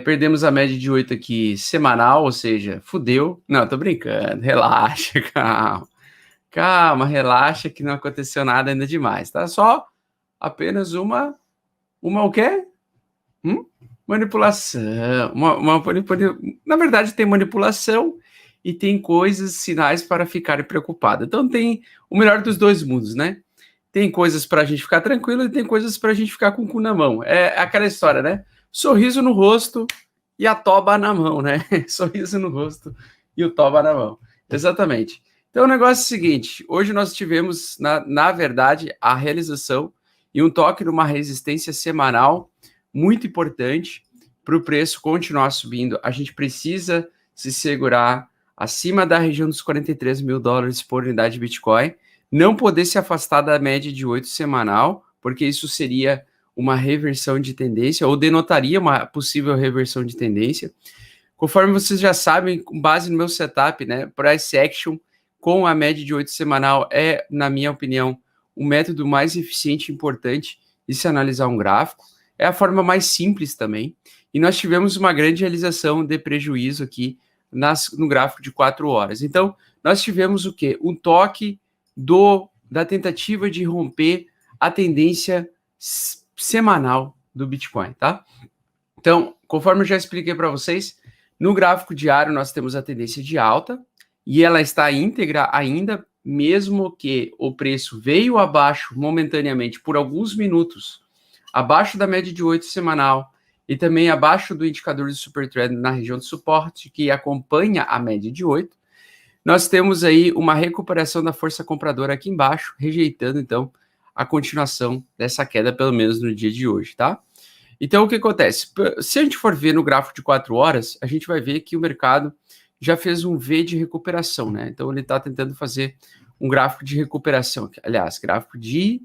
Perdemos a média de 8 aqui semanal, ou seja, fudeu. Não, tô brincando, relaxa, calma. Calma, relaxa que não aconteceu nada ainda demais, tá? Só apenas uma o quê? Manipulação. Na verdade, tem manipulação e tem coisas, sinais para ficar preocupado. Então tem o melhor dos dois mundos, né? Tem coisas para a gente ficar tranquilo e tem coisas para a gente ficar com o cu na mão. É aquela história, né? Sorriso no rosto e a toba na mão, né? Sorriso no rosto e o toba na mão. Exatamente. Então o negócio é o seguinte: hoje nós tivemos, na verdade, a realização e um toque numa resistência semanal muito importante para o preço continuar subindo. A gente precisa se segurar acima da região dos 43 mil dólares por unidade de Bitcoin, não poder se afastar da média de 8 semanal, porque isso seria uma reversão de tendência, ou denotaria uma possível reversão de tendência. Conforme vocês já sabem, com base no meu setup, né, price action com a média de 8 semanal é, na minha opinião, o método mais eficiente e importante de se analisar um gráfico. É a forma mais simples também. E nós tivemos uma grande realização de prejuízo aqui no gráfico de 4 horas. Então, nós tivemos o quê? Um toque da tentativa de romper a tendência semanal do Bitcoin, tá? Então, conforme eu já expliquei para vocês, no gráfico diário nós temos a tendência de alta e ela está íntegra ainda, mesmo que o preço veio abaixo momentaneamente por alguns minutos, abaixo da média de 8 semanal e também abaixo do indicador de super trend na região de suporte que acompanha a média de 8. Nós temos aí uma recuperação da força compradora aqui embaixo, rejeitando então a continuação dessa queda, pelo menos no dia de hoje, tá? Então, o que acontece? Se a gente for ver no gráfico de 4 horas, a gente vai ver que o mercado já fez um V de recuperação, né? Então, ele está tentando fazer um gráfico de recuperação. Aliás, gráfico de...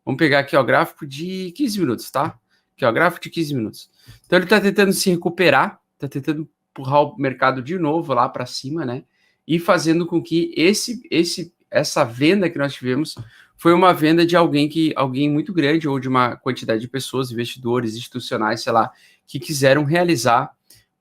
Vamos pegar aqui, ó, gráfico de 15 minutos, tá? Aqui, ó, gráfico de 15 minutos. Então, ele está tentando se recuperar, está tentando empurrar o mercado de novo lá para cima, né? E fazendo com que essa venda que nós tivemos foi uma venda de alguém muito grande ou de uma quantidade de pessoas, investidores, institucionais, sei lá, que quiseram realizar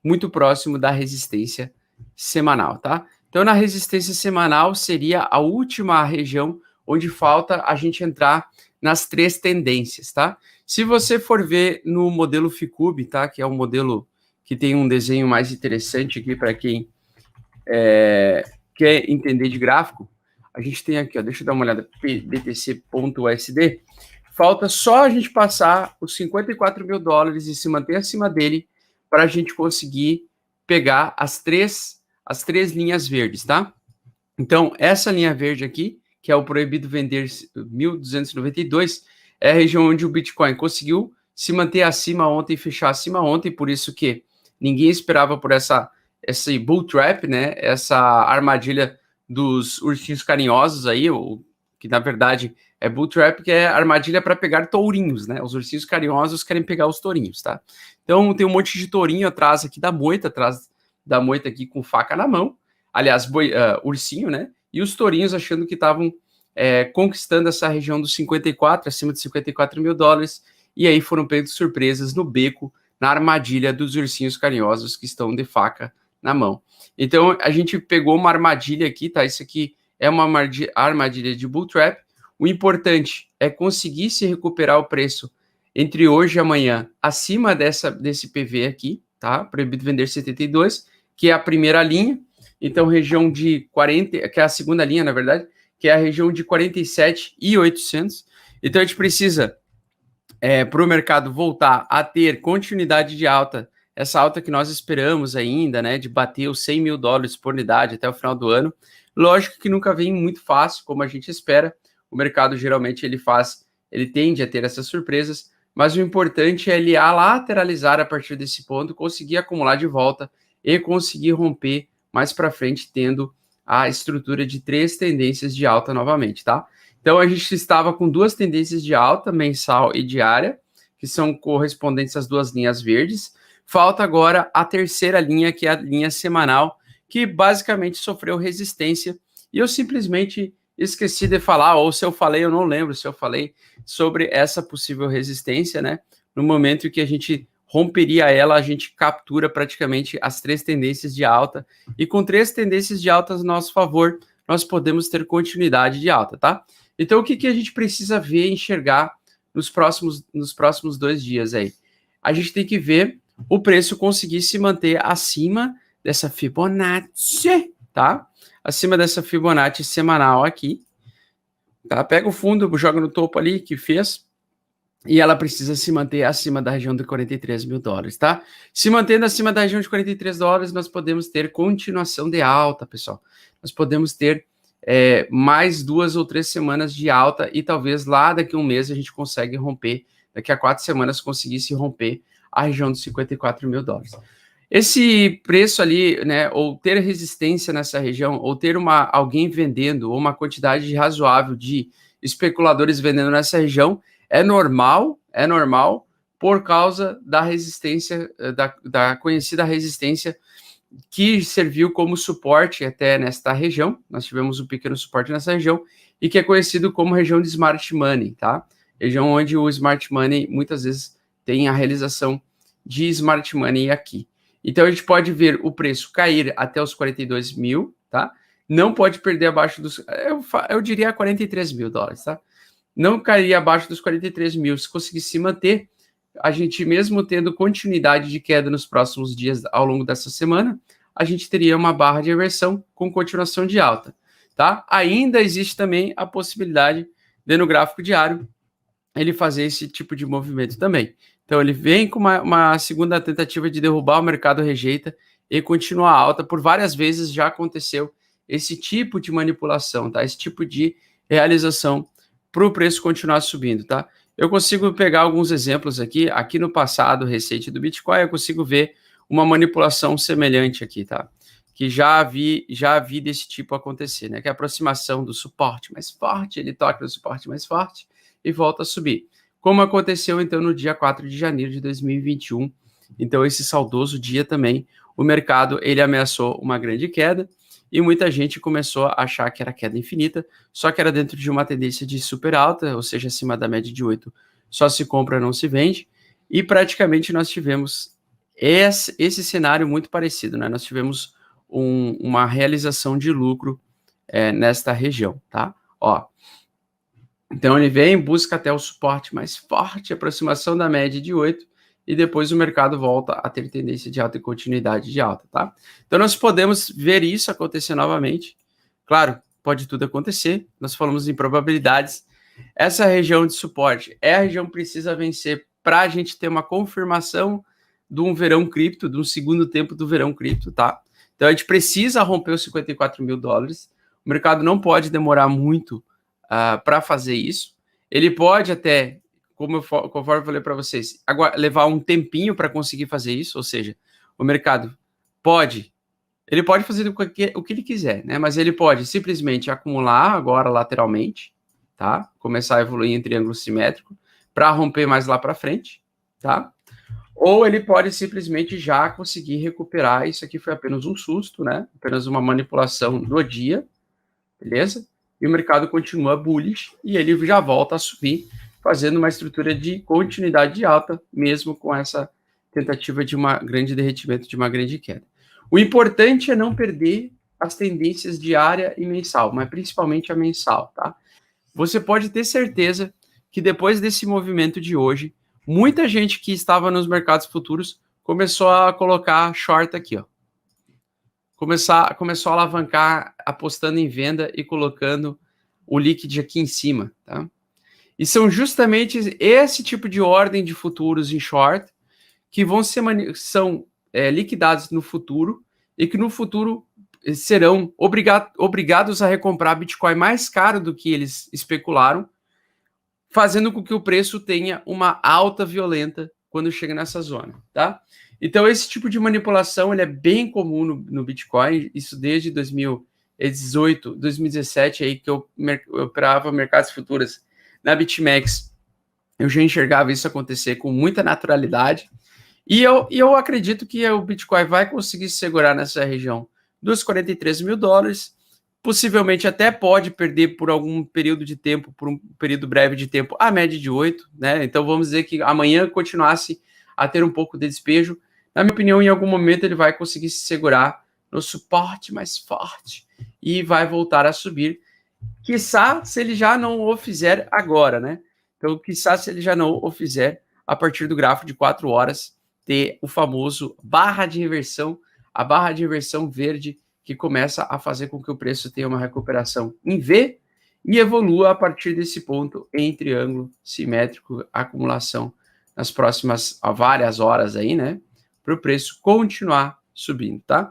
muito próximo da resistência semanal, tá? Então, na resistência semanal seria a última região onde falta a gente entrar nas 3 tendências, tá? Se você for ver no modelo Ficube, tá? Que é um modelo que tem um desenho mais interessante aqui para quem quer entender de gráfico, a gente tem aqui, ó, deixa eu dar uma olhada, BTC.USD, falta só a gente passar os 54 mil dólares e se manter acima dele para a gente conseguir pegar as três linhas verdes, tá? Então, essa linha verde aqui, que é o proibido vender 1.292, é a região onde o Bitcoin conseguiu se manter acima ontem e fechar acima ontem, por isso que ninguém esperava por esse bull trap, né? Essa armadilha dos ursinhos carinhosos aí, que na verdade é bull trap, que é armadilha para pegar tourinhos, né? Os ursinhos carinhosos querem pegar os tourinhos, tá? Então tem um monte de tourinho atrás aqui atrás da moita aqui com faca na mão, aliás, ursinho, né? E os tourinhos achando que estavam conquistando essa região dos 54, acima de 54 mil dólares, e aí foram pegos surpresas no beco, na armadilha dos ursinhos carinhosos que estão de faca na mão. Então, a gente pegou uma armadilha aqui, tá? Isso aqui é uma armadilha de bull trap. O importante é conseguir se recuperar o preço entre hoje e amanhã acima desse PV aqui, tá? Proibido vender 72, que é a primeira linha. Então, região de 40, que é a segunda linha, na verdade, que é a região de 47.800. Então, a gente precisa, para o mercado voltar a ter continuidade de alta, essa alta que nós esperamos ainda, né, de bater os 100 mil dólares por unidade até o final do ano. Lógico que nunca vem muito fácil, como a gente espera. O mercado geralmente ele tende a ter essas surpresas, mas o importante é ele lateralizar a partir desse ponto, conseguir acumular de volta e conseguir romper mais para frente, tendo a estrutura de 3 tendências de alta novamente, tá? Então, a gente estava com 2 tendências de alta, mensal e diária, que são correspondentes às 2 linhas verdes. Falta agora a terceira linha, que é a linha semanal, que basicamente sofreu resistência. E eu simplesmente esqueci de falar, ou se eu falei, eu não lembro se eu falei sobre essa possível resistência, né? No momento em que a gente romperia ela, a gente captura praticamente as 3 tendências de alta, e com 3 tendências de alta a nosso favor, nós podemos ter continuidade de alta, tá? Então, o que a gente precisa ver e enxergar nos próximos 2 dias aí? A gente tem que ver o preço conseguir se manter acima dessa Fibonacci, tá? Acima dessa Fibonacci semanal aqui, tá? Pega o fundo, joga no topo ali que fez, e ela precisa se manter acima da região de 43 mil dólares, tá? Se mantendo acima da região de 43 dólares, nós podemos ter continuação de alta, pessoal. Nós podemos ter mais 2 ou 3 semanas de alta, e talvez lá daqui a um mês a gente consegue romper, daqui a 4 semanas conseguisse romper a região de 54 mil dólares. Esse preço ali, né, ou ter resistência nessa região, ou ter alguém vendendo, ou uma quantidade razoável de especuladores vendendo nessa região, é normal, por causa da resistência, da conhecida resistência que serviu como suporte até nesta região. Nós tivemos um pequeno suporte nessa região, e que é conhecido como região de Smart Money, tá? Região onde o Smart Money muitas vezes tem a realização de Smart Money aqui. Então a gente pode ver o preço cair até os 42 mil, tá? Não pode perder abaixo dos, eu diria 43 mil dólares, tá? Não cairia abaixo dos 43 mil. Se conseguir se manter, a gente mesmo tendo continuidade de queda nos próximos dias ao longo dessa semana, a gente teria uma barra de reversão com continuação de alta, tá? Ainda existe também a possibilidade de, no gráfico diário, ele fazer esse tipo de movimento também. Então ele vem com uma segunda tentativa de derrubar, o mercado rejeita e continua alta. Por várias vezes já aconteceu esse tipo de manipulação, tá? Esse tipo de realização para o preço continuar subindo, tá? Eu consigo pegar alguns exemplos aqui no passado recente do Bitcoin, eu consigo ver uma manipulação semelhante aqui, tá? Que já vi desse tipo acontecer, né? Que é a aproximação do suporte mais forte, ele toca no suporte mais forte e volta a subir. Como aconteceu, então, no dia 4 de janeiro de 2021. Então, esse saudoso dia também, o mercado, ele ameaçou uma grande queda, e muita gente começou a achar que era queda infinita, só que era dentro de uma tendência de super alta, ou seja, acima da média de 8, só se compra, não se vende, e praticamente nós tivemos esse cenário muito parecido, né? Nós tivemos uma realização de lucro nesta região, tá? Ó, então ele vem, busca até o suporte mais forte, aproximação da média de 8, e depois o mercado volta a ter tendência de alta e continuidade de alta, tá? Então nós podemos ver isso acontecer novamente. Claro, pode tudo acontecer, nós falamos em probabilidades. Essa região de suporte é a região que precisa vencer para a gente ter uma confirmação de um verão cripto, de um segundo tempo do verão cripto, tá? Então a gente precisa romper os 54 mil dólares, o mercado não pode demorar muito para fazer isso. Ele pode até, conforme eu falei para vocês, levar um tempinho para conseguir fazer isso, ou seja, o mercado pode fazer o que ele quiser, né? Mas ele pode simplesmente acumular agora lateralmente, tá? Começar a evoluir em triângulo simétrico para romper mais lá para frente, tá? Ou ele pode simplesmente já conseguir recuperar. Isso aqui foi apenas um susto, né? Apenas uma manipulação do dia, beleza? E o mercado continua bullish e ele já volta a subir, fazendo uma estrutura de continuidade de alta, mesmo com essa tentativa de uma grande derretimento, de uma grande queda. O importante é não perder as tendências diária e mensal, mas principalmente a mensal, tá? Você pode ter certeza que depois desse movimento de hoje, muita gente que estava nos mercados futuros começou a colocar short aqui, ó. Começou a alavancar apostando em venda e colocando o liquid aqui em cima, tá? E são justamente esse tipo de ordem de futuros em short que são liquidados no futuro e que no futuro serão obrigados a recomprar Bitcoin mais caro do que eles especularam, fazendo com que o preço tenha uma alta violenta quando chega nessa zona, tá? Então, esse tipo de manipulação ele é bem comum no Bitcoin, isso desde 2018, 2017, aí que eu operava mercados futuros na BitMEX. Eu já enxergava isso acontecer com muita naturalidade, e eu acredito que o Bitcoin vai conseguir se segurar nessa região dos 43 mil dólares, possivelmente até pode perder por algum período de tempo, por um período breve de tempo, a média de 8, né? Então vamos dizer que amanhã continuasse a ter um pouco de despejo. Na minha opinião, em algum momento ele vai conseguir se segurar no suporte mais forte e vai voltar a subir. Quiçá se ele já não o fizer agora, né? Então, quiçá se ele já não o fizer a partir do gráfico de 4 horas, ter o famoso barra de reversão, a barra de reversão verde, que começa a fazer com que o preço tenha uma recuperação em V e evolua a partir desse ponto em triângulo simétrico, acumulação nas próximas várias horas aí, né? Para o preço continuar subindo, tá?